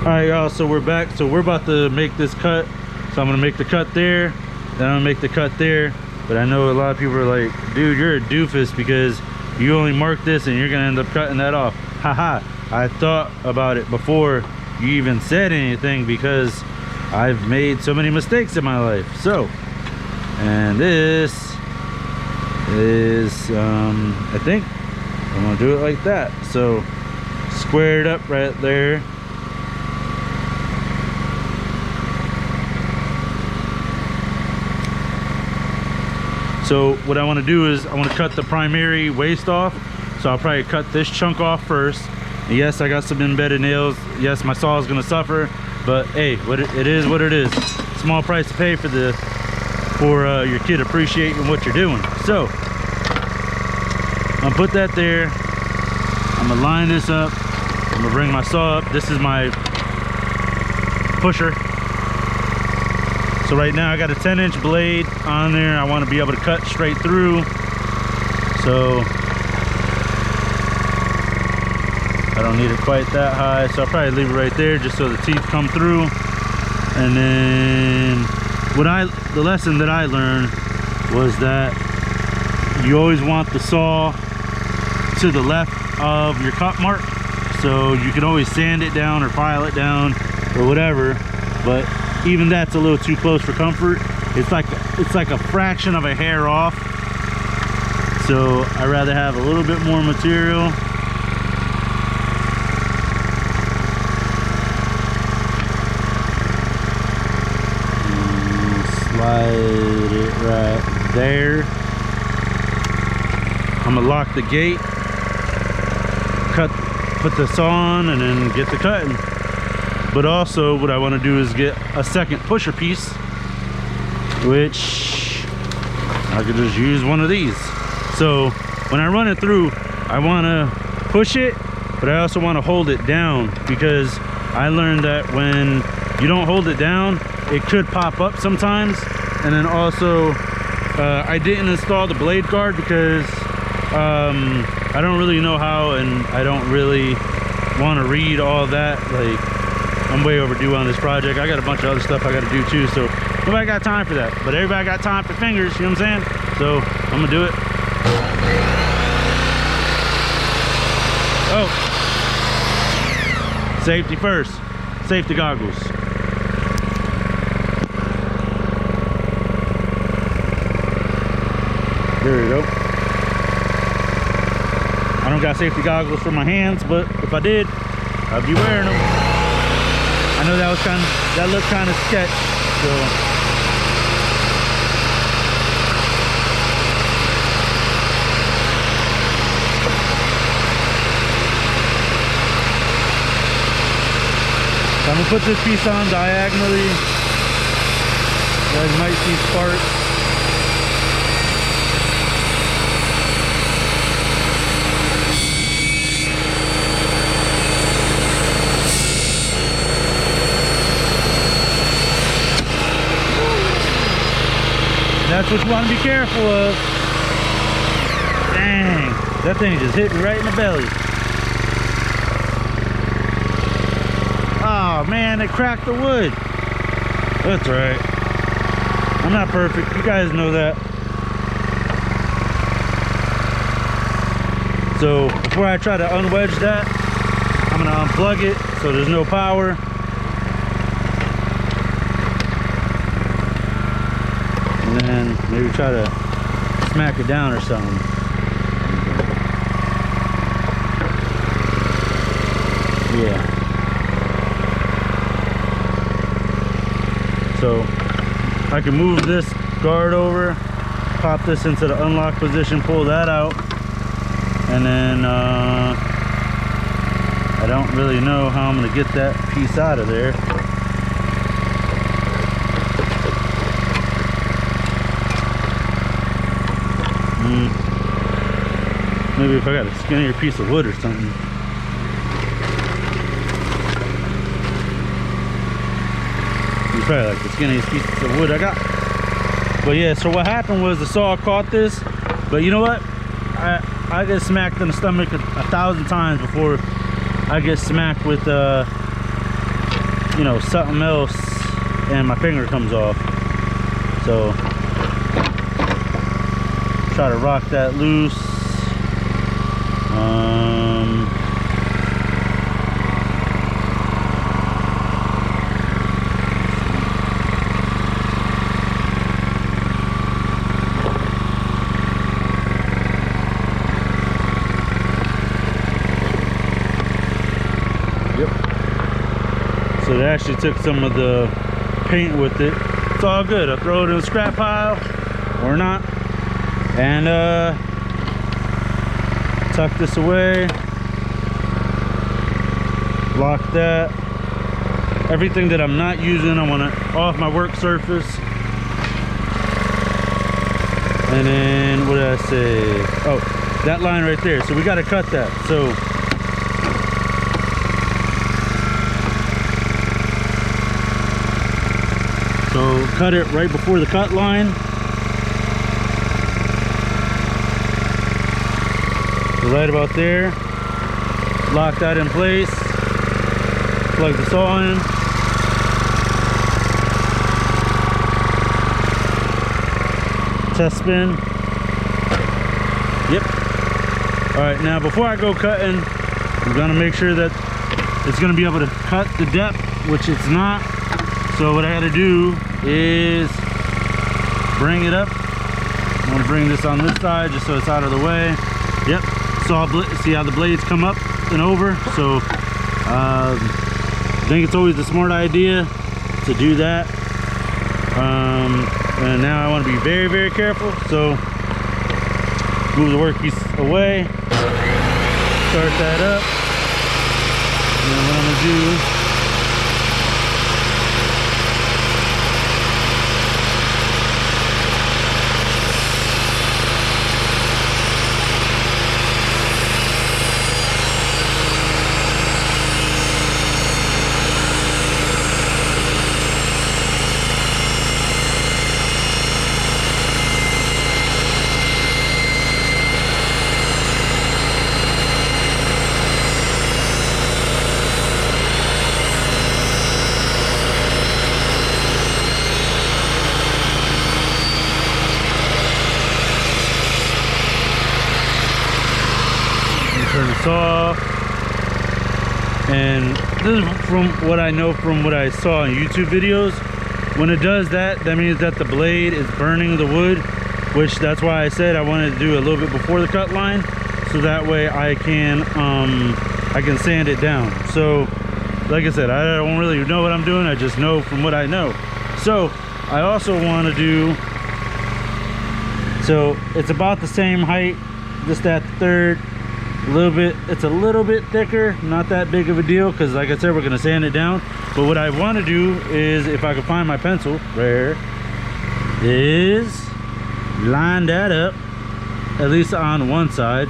All right, y'all, so we're back. So we're about to make this cut. So I'm gonna make the cut there, then I'm gonna make the cut there. But I know a lot of people are like, dude, you're a doofus because you only marked this and you're gonna end up cutting that off. Haha, I thought about it before you even said anything because I've made so many mistakes in my life. So, and this is, I think I'm gonna do it like that. So square it up right there. So what I want to do is I want to cut the primary waste off. So I'll probably cut this chunk off first. And yes, I got some embedded nails. Yes, my saw is going to suffer, but hey, it is what it is. Small price to pay for your kid appreciating what you're doing. So I'm gonna put that there. I'm gonna line this up. I'm gonna bring my saw up. This is my pusher. So right now I got a 10-inch blade on there. I want to be able to cut straight through. So I don't need it quite that high. So I'll probably leave it right there just so the teeth come through. And then the lesson that I learned was that you always want the saw to the left of your cut mark. So you can always sand it down or file it down or whatever. But even that's a little too close for comfort. It's like a fraction of a hair off. So I'd rather have a little bit more material. And slide it right there. I'm gonna lock the gate, put this on, and then get the cutting. But also what I want to do is get a second pusher piece, which I could just use one of these. So when I run it through, I want to push it, but I also want to hold it down, because I learned that when you don't hold it down, it could pop up sometimes. And then also I didn't install the blade guard because I don't really know how, and I don't really want to read all that. Like, I'm way overdue on this project. I got a bunch of other stuff I got to do too, so nobody got time for that. But everybody got time for fingers, you know what I'm saying? So I'm gonna do it. Oh, safety first. Safety goggles. There we go. I don't got safety goggles for my hands, but if I did, I'd be wearing them. I know that looked kind of sketch, so. So I'm gonna put this piece on diagonally. You guys might see sparks. That's what you want to be careful of. Dang, that thing just hit me right in the belly. Oh man, it cracked the wood. That's right. I'm not perfect, you guys know that. So before I try to unwedge that, I'm gonna unplug it so there's no power. And then maybe try to smack it down or something. Yeah. So I can move this guard over, pop this into the unlock position, pull that out, and then I don't really know how I'm gonna get that piece out of there. Maybe if I got a skinnier piece of wood or something. It's probably like the skinniest piece of wood I got. But yeah, so what happened was the saw caught this, but you know what? I get smacked in the stomach 1,000 times before I get smacked with you know, something else and my finger comes off. So try to rock that loose. So they actually took some of the paint with it. It's all good. I'll throw it in the scrap pile or not. And tuck this away. Lock that. Everything that I'm not using, I want to off my work surface. And then what did I say? Oh, that line right there. So we got to cut that. So cut it right before the cut line. So right about there. Lock that in place. Plug the saw in. Test spin. Yep. Alright, now before I go cutting, I'm gonna make sure that it's gonna be able to cut the depth, which it's not. So what I gotta do is bring it up. I'm gonna bring this on this side just so it's out of the way. Yep. See how the blades come up and over. So I think it's always a smart idea to do that. And now I want to be very, very careful. So move the workpiece away. Start that up. And then what I'm gonna do, turn this off. And this is from what I know from what I saw in YouTube videos. When it does that, that means that the blade is burning the wood, which that's why I said I wanted to do a little bit before the cut line, so that way I can sand it down. So like I said, I don't really know what I'm doing, I just know from what I know. So I also want to do, so it's about the same height, just that third. It's a little bit thicker, not that big of a deal, because like I said, we're going to sand it down. But what I want to do is, if I can find my pencil right here, is line that up, at least on one side,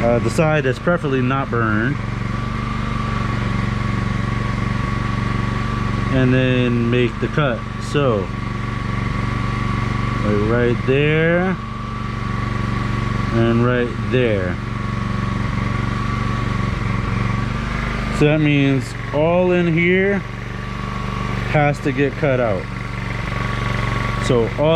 the side that's preferably not burned, and then make the cut. So right there and right there. So that means all in here has to get cut out. So all